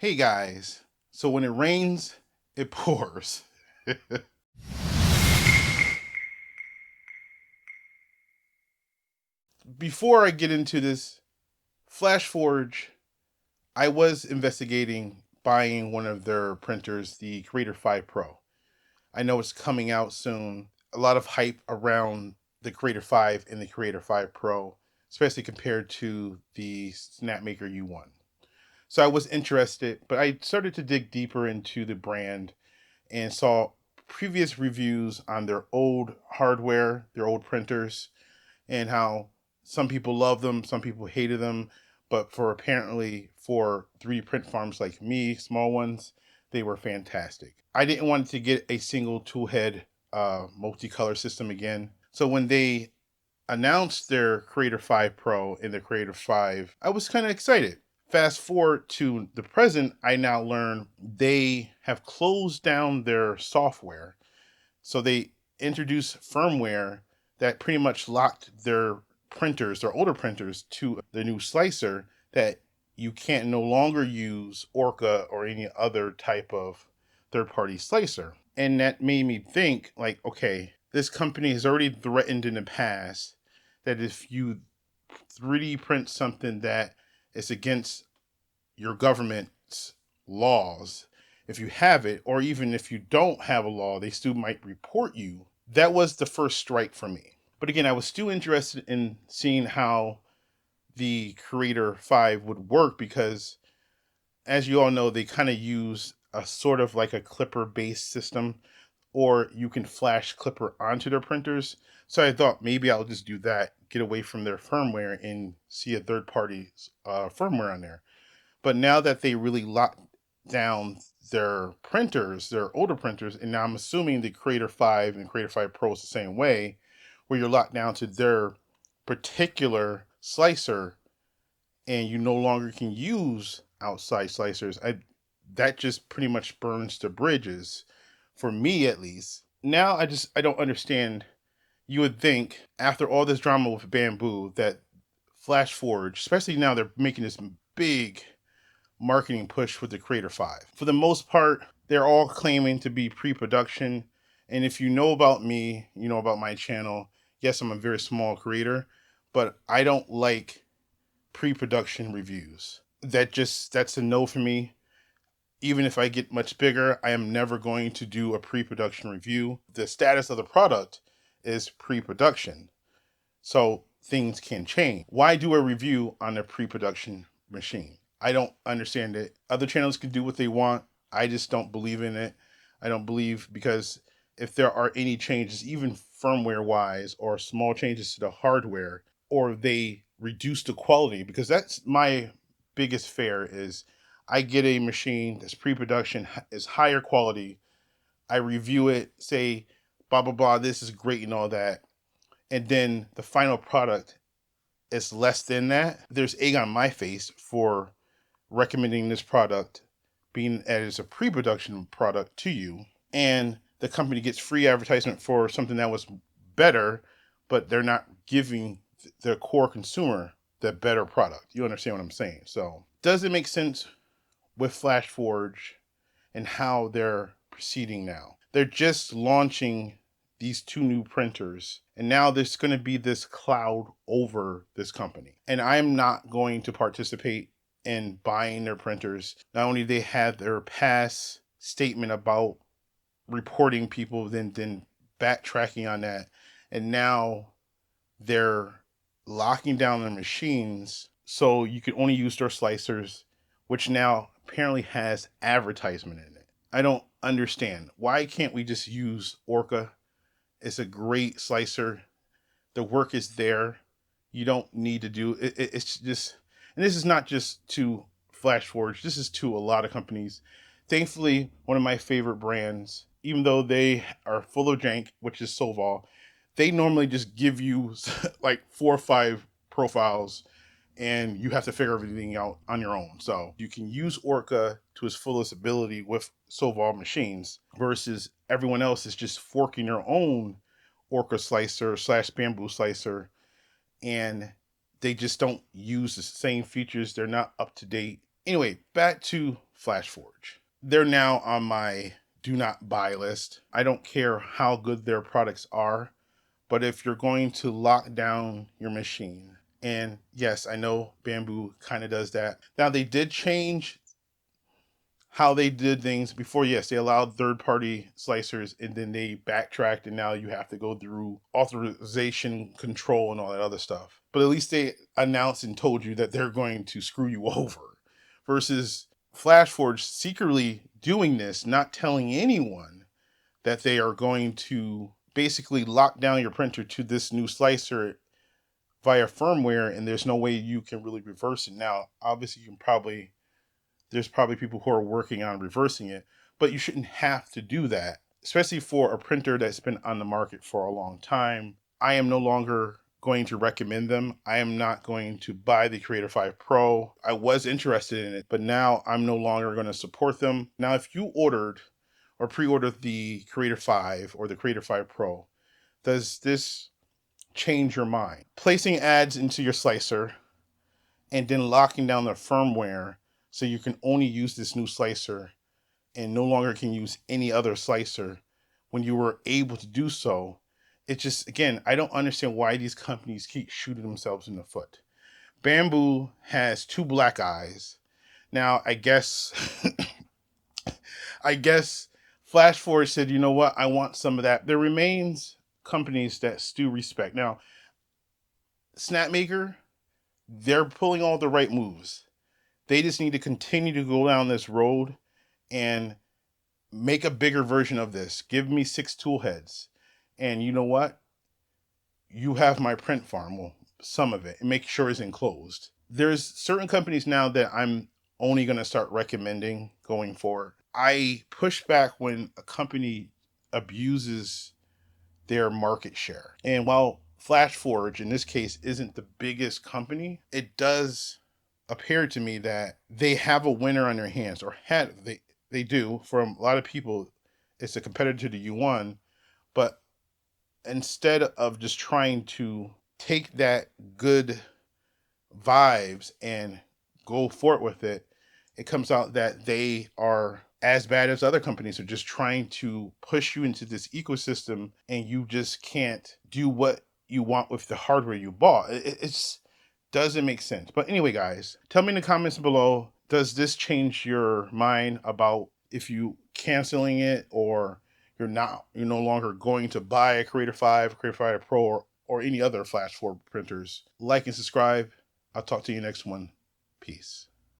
Hey guys, so when it rains, it pours. Before I get into this, Flashforge, I was investigating buying one of their printers, the Creator 5 Pro. I know it's coming out soon. A lot of hype around the Creator 5 and the Creator 5 Pro, especially compared to the Snapmaker U1. So I was interested, but I started to dig deeper into the brand and saw previous reviews on their old hardware, their old printers, and how some people love them, some people hated them, but for 3D print farms like me, small ones, they were fantastic. I didn't want to get a single tool head multicolor system again. So when they announced their Creator 5 Pro and the Creator 5, I was kind of excited. Fast forward to the present, I now learn they have closed down their software. So they introduced firmware that pretty much locked their printers, their older printers, to the new slicer that you can't no longer use Orca or any other type of third party slicer. And that made me think, like, okay, this company has already threatened in the past that if you 3D print something that is against your government's laws, if you have it, or even if you don't have a law, they still might report you. That was the first strike for me. But again, I was still interested in seeing how the Creator 5 would work because, as you all know, they kind of use a sort of like a clipper based system, or you can flash clipper onto their printers. So I thought maybe I'll just do that, get away from their firmware and see a third party firmware on there. But now that they really locked down their printers, their older printers, and now I'm assuming the Creator 5 and Creator 5 Pro is the same way, where you're locked down to their particular slicer and you no longer can use outside slicers. That just pretty much burns the bridges for me at least. Now I don't understand. You would think after all this drama with Bamboo that Flashforge, especially now they're making this big marketing push with the Creator 5. For the most part, they're all claiming to be pre-production. And if you know about me, you know about my channel. Yes, I'm a very small creator, but I don't like pre-production reviews. That's a no for me. Even if I get much bigger, I am never going to do a pre-production review. The status of the product is pre-production. So things can change. Why do a review on a pre-production machine? I don't understand it. Other channels can do what they want. I just don't believe in it. I don't believe because if there are any changes, even firmware wise, or small changes to the hardware, or they reduce the quality, because that's my biggest fear is I get a machine that's pre-production, is higher quality. I review it, say, blah, blah, blah, this is great and all that. And then the final product is less than that. There's egg on my face for recommending this product being as a pre-production product to you, and the company gets free advertisement for something that was better, but they're not giving the core consumer the better product. You understand what I'm saying? So does it make sense with Flashforge and how they're proceeding now? They're just launching these two new printers, and now there's going to be this cloud over this company. And I'm not going to participate in buying their printers. Not only they had their past statement about reporting people, then backtracking on that, and now they're locking down their machines so you can only use their slicers, which now apparently has advertisement in it. I don't understand. Why can't we just use Orca? It's a great slicer. The work is there. You don't need to do it. It's just, and this is not just to Flashforge. This is to a lot of companies. Thankfully, one of my favorite brands, even though they are full of jank, which is Soval, they normally just give you like 4 or 5 profiles and you have to figure everything out on your own. So you can use Orca to its fullest ability with Soval machines versus everyone else is just forking their own Orca slicer / bamboo slicer, and they just don't use the same features. They're not up to date. Anyway, back to Flashforge. They're now on my do not buy list. I don't care how good their products are, but if you're going to lock down your machine, and yes, I know Bamboo kind of does that. Now, they did change how they did things before. Yes, they allowed third party slicers, and then they backtracked, and now you have to go through authorization control and all that other stuff. But at least they announced and told you that they're going to screw you over, versus Flashforge secretly doing this, not telling anyone that they are going to basically lock down your printer to this new slicer via firmware, and there's no way you can really reverse it. Now, obviously, there's probably people who are working on reversing it, but you shouldn't have to do that, especially for a printer that's been on the market for a long time. I am no longer going to recommend them. I am not going to buy the Creator 5 Pro. I was interested in it, but now I'm no longer going to support them. Now, if you ordered or pre-ordered the Creator 5 or the Creator 5 Pro, does this change your mind? Placing ads into your slicer and then locking down the firmware so you can only use this new slicer and no longer can use any other slicer when you were able to do so. It just, again, I don't understand why these companies keep shooting themselves in the foot. Bamboo has two black eyes. Now, I guess I guess Flashforge said, you know what, I want some of that. There remains companies that still respect. Now, Snapmaker, they're pulling all the right moves. They just need to continue to go down this road and make a bigger version of this. Give me 6 tool heads. And you know what? You have my print farm, well, some of it, and make sure it's enclosed. There's certain companies now that I'm only going to start recommending going forward. I push back when a company abuses their market share. And while Flashforge, in this case, isn't the biggest company, it does appear to me that they have a winner on their hands, or they do. For a lot of people, it's a competitor to the U1, but instead of just trying to take that good vibes and go for it with it, it comes out that they are as bad as other companies are just trying to push you into this ecosystem, and you just can't do what you want with the hardware you bought. It's doesn't make sense. But anyway, guys, tell me in the comments below, does this change your mind about if you canceling it, or you're no longer going to buy a Creator 5, Creator 5 Pro, or any other Flashforge printers? Like and subscribe. I'll talk to you next one. Peace.